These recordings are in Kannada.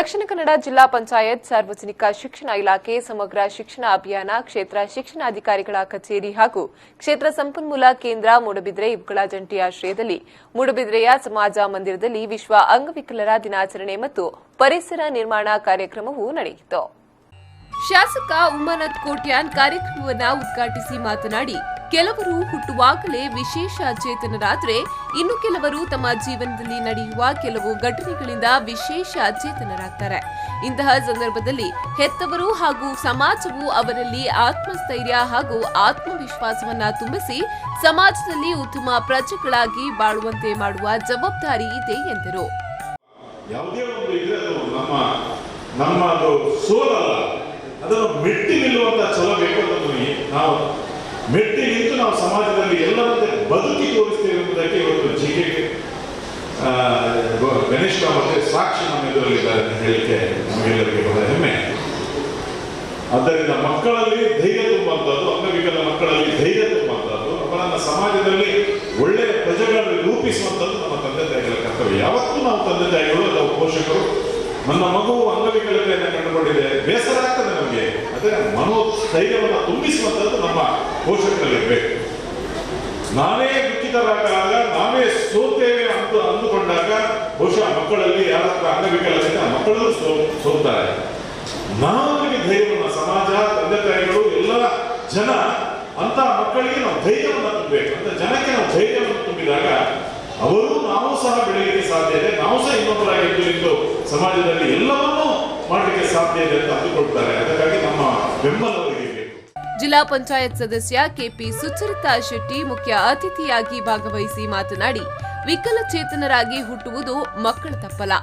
ದಕ್ಷಿಣ ಕನ್ನಡ ಜಿಲ್ಲಾ ಪಂಚಾಯತ್ ಸಾರ್ವಜನಿಕ ಶಿಕ್ಷಣ ಇಲಾಖೆ ಸಮಗ್ರ ಶಿಕ್ಷಣ ಅಭಿಯಾನ ಕ್ಷೇತ್ರ ಶಿಕ್ಷಣಾಧಿಕಾರಿಗಳ ಕಚೇರಿ ಹಾಗೂ ಕ್ಷೇತ್ರ ಸಂಪನ್ಮೂಲ ಕೇಂದ್ರ ಮೂಡಬಿದ್ರೆ ಇವುಗಳ ಜಂಟಿ ಆಶ್ರಯದಲ್ಲಿ ಮೂಡಬಿದ್ರೆಯ ಸಮಾಜ ಮಂದಿರದಲ್ಲಿ ವಿಶ್ವ ಅಂಗವಿಕಲರ ದಿನಾಚರಣೆ ಮತ್ತು ಪರಿಸರ ನಿರ್ಮಾಣ ಕಾರ್ಯಕ್ರಮವು ನಡೆಯಿತು. ಶಾಸಕ ಉಮ್ಮನತ್ ಕೋಟ್ಯಾನ್ ಕಾರ್ಯಕ್ರಮವನ್ನು ಉದ್ಘಾಟಿಸಿ ಮಾತನಾಡಿ, ಕೆಲವರು ಹುಟ್ಟುವಾಗಲೇ ವಿಶೇಷ ಚೇತನರಾದರೆ ಇನ್ನು ಕೆಲವರು ತಮ್ಮ ಜೀವನದಲ್ಲಿ ನಡೆಯುವ ಕೆಲವು ಘಟನೆಗಳಿಂದ ವಿಶೇಷ ಚೇತನರಾಗ್ತಾರೆ. ಇಂತಹ ಸಂದರ್ಭದಲ್ಲಿ ಹೆತ್ತವರು ಹಾಗೂ ಸಮಾಜವು ಅವರಲ್ಲಿ ಆತ್ಮಸ್ಥೈರ್ಯ ಹಾಗೂ ಆತ್ಮವಿಶ್ವಾಸವನ್ನ ತುಂಬಿಸಿ ಸಮಾಜದಲ್ಲಿ ಉತ್ತಮ ಪ್ರಜೆಗಳಾಗಿ ಬಾಳುವಂತೆ ಮಾಡುವ ಜವಾಬ್ದಾರಿ ಇದೆ ಎಂದರು. ಅದನ್ನು ಮೆಟ್ಟಿ ನಿಲ್ಲುವಂತ ಛಲ ಬೇಕು. ನಾವು ಮೆಟ್ಟಿ ನಿಂತು ನಾವು ಸಮಾಜದಲ್ಲಿ ಎಲ್ಲರಂತೆ ಬದುಕಿ ತೋರಿಸ್ತೇವೆ ಎಂಬುದಕ್ಕೆ ಇವತ್ತು ಜಿಕೆ ಗಣೇಶ್ ಮತ್ತೆ ಸಾಕ್ಷಿ ನಮ್ಮ ಎದುರಲ್ಲಿದ್ದಾರೆ ಹೇಳಲಿಕ್ಕೆ ನಮಗೆಲ್ಲರಿಗೆ ಬಹಳ ಹೆಮ್ಮೆ. ಆದ್ದರಿಂದ ಮಕ್ಕಳಲ್ಲಿ ಧೈರ್ಯ ತುಂಬುವಂಥದ್ದು, ಅಂಗವಿಕಲ ಮಕ್ಕಳಲ್ಲಿ ಧೈರ್ಯ ತುಂಬುವಂಥದ್ದು, ಅವರನ್ನ ಸಮಾಜದಲ್ಲಿ ಒಳ್ಳೆಯ ಪ್ರಜೆಗಳನ್ನು ರೂಪಿಸುವಂಥದ್ದು ನಮ್ಮ ತಂದೆ ತಾಯಿಗಳ ಕರ್ತವ್ಯ. ಯಾವತ್ತೂ ನಾವು ತಂದೆ ತಾಯಿಗಳು ಅಥವಾ ಪೋಷಕರು ನನ್ನ ಮಗು ಅಂಗವಿಕಲತೆಯನ್ನು ಕಂಡುಕೊಂಡಿದೆ, ಬೇಸರ ಆಗ್ತದೆ ನಮಗೆ, ಅದೇ ಮನೋಸ್ಥೈರ್ಯವನ್ನು ತುಂಬಿಸುವಂಥದ್ದು ನಮ್ಮ ಪೋಷಕರಲ್ಲಿರಬೇಕು. ನಾವೇ ದುಃಖಿತರಾದಾಗ, ನಾವೇ ಸೋತೇವೆ ಅಂದುಕೊಂಡಾಗ ಬಹುಶಃ ಮಕ್ಕಳಲ್ಲಿ ಯಾರ ಅಂಗವಿಕಲತೆ ಮಕ್ಕಳಲ್ಲೂ ಸೋಲ್ತಾರೆ. ನಾವರಿಗೆ ಧೈರ್ಯವನ್ನು ಸಮಾಜ, ತಂದೆ ತಾಯಿಗಳು, ಎಲ್ಲ ಜನ ಅಂತ ಮಕ್ಕಳಿಗೆ ನಾವು ಧೈರ್ಯವನ್ನು ತುಂಬಬೇಕು. ಅಂತ ಜನಕ್ಕೆ ನಾವು ಧೈರ್ಯವನ್ನು ತುಂಬಿದಾಗ ಅವರು ನಾವು ಸಹ ಬೆಳೆಯಲಿಕ್ಕೆ ಸಾಧ್ಯ ಇದೆ, ನಾವು ಸಹ ಇನ್ನೊಬ್ಬರಾಗಿ ನಿಂತು ಸಮಾಜದಲ್ಲಿ ಎಲ್ಲವನ್ನೂ ಮಾಡಲಿಕ್ಕೆ ಸಾಧ್ಯ ಇದೆ ಅಂತ ಅಂದುಕೊಳ್ತಾರೆ. ಅದಕ್ಕಾಗಿ ನಮ್ಮ ಬೆಂಬಲವರಿಗೆ ಬೇಕು. ಜಿಲ್ಲಾ ಪಂಚಾಯತ್ ಸದಸ್ಯ ಕೆಪಿ ಸುಚರಿತಾ ಶೆಟ್ಟಿ ಮುಖ್ಯ ಅತಿಥಿಯಾಗಿ ಭಾಗವಹಿಸಿ ಮಾತನಾಡಿ, ವಿಕಲಚೇತನರಾಗಿ ಹುಟ್ಟುವುದು ಮಕ್ಕಳ ತಪ್ಪಲ್ಲ,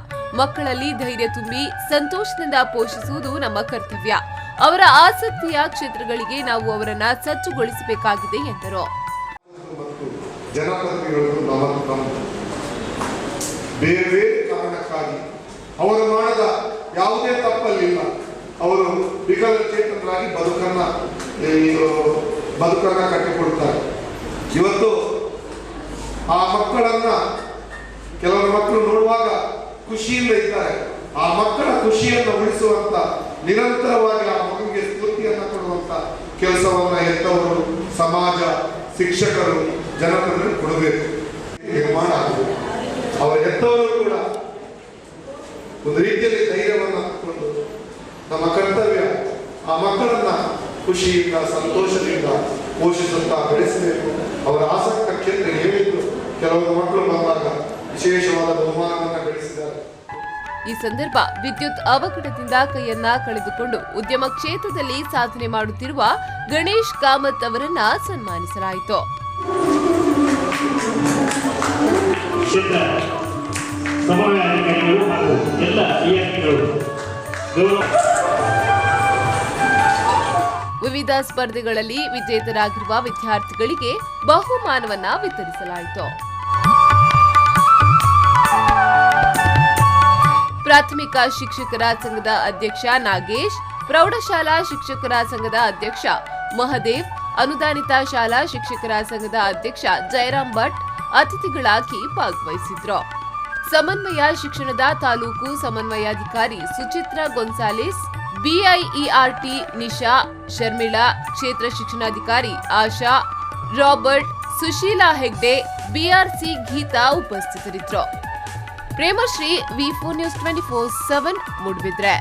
ಮಕ್ಕಳಲ್ಲಿ ಧೈರ್ಯ ತುಂಬಿ ಸಂತೋಷದಿಂದ ಪೋಷಿಸುವುದು ನಮ್ಮ ಕರ್ತವ್ಯ. ಅವರ ಆಸಕ್ತಿಯ ಕ್ಷೇತ್ರಗಳಿಗೆ ನಾವು ಅವರನ್ನ ಸಜ್ಜುಗೊಳಿಸಬೇಕಾಗಿದೆ ಎಂದರು. ಜನಪ್ರತಿನಿಧಿಗಳು ಬೇರೆ ಬೇರೆ ಕಾರಣಕ್ಕಾಗಿ ಅವರು ಮಾಡದ ಯಾವುದೇ ತಪ್ಪಲ್ಲಿಲ್ಲ. ಅವರು ವಿಕಲಚೇತನರಾಗಿ ಬದುಕನ್ನ ಕಟ್ಟಿಕೊಡ್ತಾರೆ. ಇವತ್ತು ಆ ಮಕ್ಕಳನ್ನ ಕೆಲವರು ಮಕ್ಕಳು ನೋಡುವಾಗ ಖುಷಿಯಿಂದ ಇದ್ದಾರೆ. ಆ ಮಕ್ಕಳ ಖುಷಿಯನ್ನು ಉಳಿಸುವಂತ, ನಿರಂತರವಾಗಿ ಆ ಮಗುವಿಗೆ ಸ್ಫೂರ್ತಿಯನ್ನು ಕೊಡುವಂತ ಕೆಲಸವನ್ನ ಹೆತ್ತವರು, ಸಮಾಜ, ಶಿಕ್ಷಕರು, ಜನಪ್ರತಿನಿಧಿಗಳು ಕೊಡಬೇಕು. ನಿರ್ಮಾಣ ಆಗಬೇಕು. ಅವರ ಹೆತ್ತವರು ಕೂಡ ಒಂದು ರೀತಿಯಲ್ಲಿ ಧೈರ್ಯವನ್ನು ಹಾಕಿಕೊಂಡು ನಮ್ಮ ಕರ್ತವ್ಯ ಆ ಮಕ್ಕಳನ್ನ ಖುಷಿಯಿಂದ, ಸಂತೋಷದಿಂದ ಪೋಷಿಸುತ್ತಾ ಬೆಳೆಸಬೇಕು. ಅವರ ಆಸಕ್ತ ಕ್ಷೇತ್ರ ಹೇಳಿದ್ರು, ಕೆಲವರು ಮಕ್ಕಳು ಬಂದಾಗ ವಿಶೇಷವಾದ ಬಹುಮಾನವನ್ನು ಗಳಿಸಿದ್ದಾರೆ. ಈ ಸಂದರ್ಭ ವಿದ್ಯುತ್ ಅವಘಡದಿಂದ ಕೈಯನ್ನ ಕಳೆದುಕೊಂಡು ಉದ್ಯಮ ಕ್ಷೇತ್ರದಲ್ಲಿ ಸಾಧನೆ ಮಾಡುತ್ತಿರುವ ಗಣೇಶ್ ಕಾಮತ್ ಅವರನ್ನ ಸನ್ಮಾನಿಸಲಾಯಿತು. ವಿವಿಧ ಸ್ಪರ್ಧೆಗಳಲ್ಲಿ ವಿಜೇತರಾಗಿರುವ ವಿದ್ಯಾರ್ಥಿಗಳಿಗೆ ಬಹುಮಾನವನ್ನ ವಿತರಿಸಲಾಯಿತು. ಪ್ರಾಥಮಿಕ ಶಿಕ್ಷಕರ ಸಂಘದ ಅಧ್ಯಕ್ಷ ನಾಗೇಶ್, ಪ್ರೌಢಶಾಲಾ ಶಿಕ್ಷಕರ ಸಂಘದ ಅಧ್ಯಕ್ಷ ಮಹದೇವ್, ಅನುದಾನಿತ ಶಾಲಾ ಶಿಕ್ಷಕರ ಸಂಘದ ಅಧ್ಯಕ್ಷ ಜಯರಾಮ್ ಭಟ್ ಅತಿಥಿಗಳಾಗಿ ಭಾಗವಹಿಸಿದ್ರು. ಸಮನ್ವಯ ಶಿಕ್ಷಣದ ತಾಲೂಕು ಸಮನ್ವಯಾಧಿಕಾರಿ ಸುಚಿತ್ರಾ ಗೊಂಸಾಲೆಸ್, ಬಿಐಇಆರ್ಟಿ ನಿಶಾ, ಶರ್ಮಿಳಾ, ಕ್ಷೇತ್ರ ಶಿಕ್ಷಣಾಧಿಕಾರಿ ಆಶಾ, ರಾಬರ್ಟ್, ಸುಶೀಲಾ ಹೆಗ್ಡೆ, ಬಿಆರ್ಸಿ ಗೀತಾ ಉಪಸ್ಥಿತರಿದ್ದರು. ಪ್ರೇಮಶ್ರೀ, ವಿ4 ನ್ಯೂಸ್ 24/7 ಮೂಡಬಿದ್ರೆ.